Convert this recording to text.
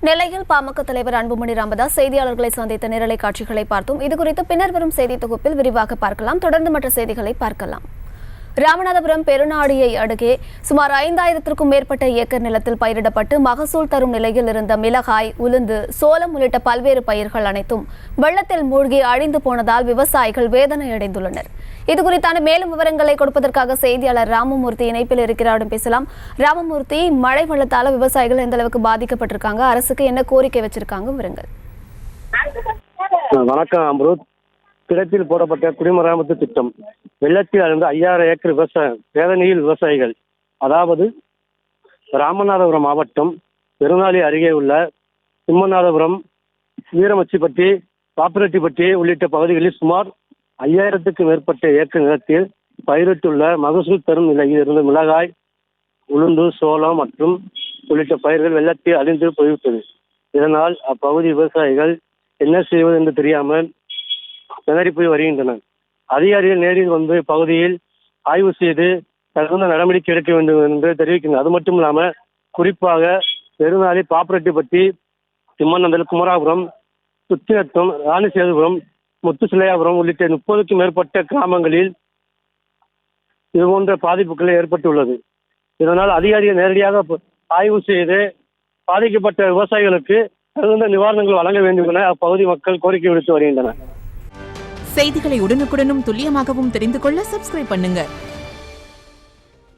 நெல்லையில் பாமக தலைவர் அன்புமணி ராமதாஸ் செய்தியாளர்களை சந்தித்த நேரலை காட்சிகளை பார்த்தோம். இதுகுறித்து பின்னர் வரும் செய்தி தொகுப்பில் விரிவாக பார்க்கலாம். தொடர்ந்து மற்ற செய்திகளை பார்க்கலாம். ராமநாதபுரம் பெருநாடியை அருகே சுமார் 5000க்கும் மேற்பட்ட ஏக்கர் நிலத்தில் பயிரிடப்பட்டு மகசூல் தரும் நிலையில் இருந்த மிளகாய், உளுந்து, சோளம் உள்ளிட்ட பல்வேறு பயிர்கள் அனைத்தும் வெள்ளத்தில் மூழ்கி அழிந்து போனதால் விவசாயிகள் வேதனையடைந்துள்ளனர். இதுகுறித்தான மேலும் விவரங்களை கொடுப்பதற்காக செய்தியாளர் ராமமூர்த்தி இணைப்பில் இருக்கிறாரிடம் பேசலாம். ராமமூர்த்தி, மழை வெள்ளத்தால விவசாயிகள் எந்த அளவுக்கு பாதிக்கப்பட்டிருக்காங்க, அரசுக்கு என்ன கோரிக்கை வச்சிருக்காங்க, விவரங்கள். வணக்கம் அம்ருத். கிடப்பில் போடப்பட்ட குடிமராமத்து திட்டம் வெள்ளத்தில் அழிந்து 5000 ஏக்கர் வேதனையில் விவசாயிகள். அதாவது ராமநாதபுரம் மாவட்டம் பெருநாளி அருகே உள்ள சிம்மநாதபுரம், வீரமச்சிப்பட்டி, பாப்பிரெட்டிப்பட்டி உள்ளிட்ட பகுதிகளில் சுமார் 5000க்கும் மேற்பட்ட ஏக்கர் நிலத்தில் பயிரிட்டுள்ள மகசூல் தரும் நிலையில் இருந்த மிளகாய், உளுந்து, சோளம் மற்றும் உள்ளிட்ட பயிர்கள் வெள்ளத்தில் அழிந்து போய்விட்டது. இதனால் அப்பகுதி விவசாயிகள் என்ன செய்வது என்று தெரியாமல் திணறி போய் வருகின்றனர். அதிகாரிகள் நேரில் வந்து பகுதியில் ஆய்வு செய்து தகுந்த நடவடிக்கை எடுக்க வேண்டும் என்று தெரிவிக்கின்றனர். அது மட்டும் இல்லாமல் குறிப்பாக பெருநாளி, பாப்பிரெட்டிப்பட்டி, சிம்மநந்தல், குமராபுரம், சுத்திநத்தம், ராணிசேதுபுரம், முத்துசிலையாபுரம் உள்ளிட்ட 30க்கும் மேற்பட்ட கிராமங்களில் இதுபோன்ற பாதிப்புகள் ஏற்பட்டுள்ளது. இதனால் அதிகாரிகள் நேரடியாக ஆய்வு செய்து பாதிக்கப்பட்ட விவசாயிகளுக்கு தகுந்த நிவாரணங்கள் வழங்க வேண்டும் என அப்பகுதி மக்கள் கோரிக்கை விடுத்து வருகின்றனர். செய்திகளை உடனுக்குடனும் துல்லியமாகவும் தெரிந்து கொள்ள சப்ஸ்கிரைப் பண்ணுங்க.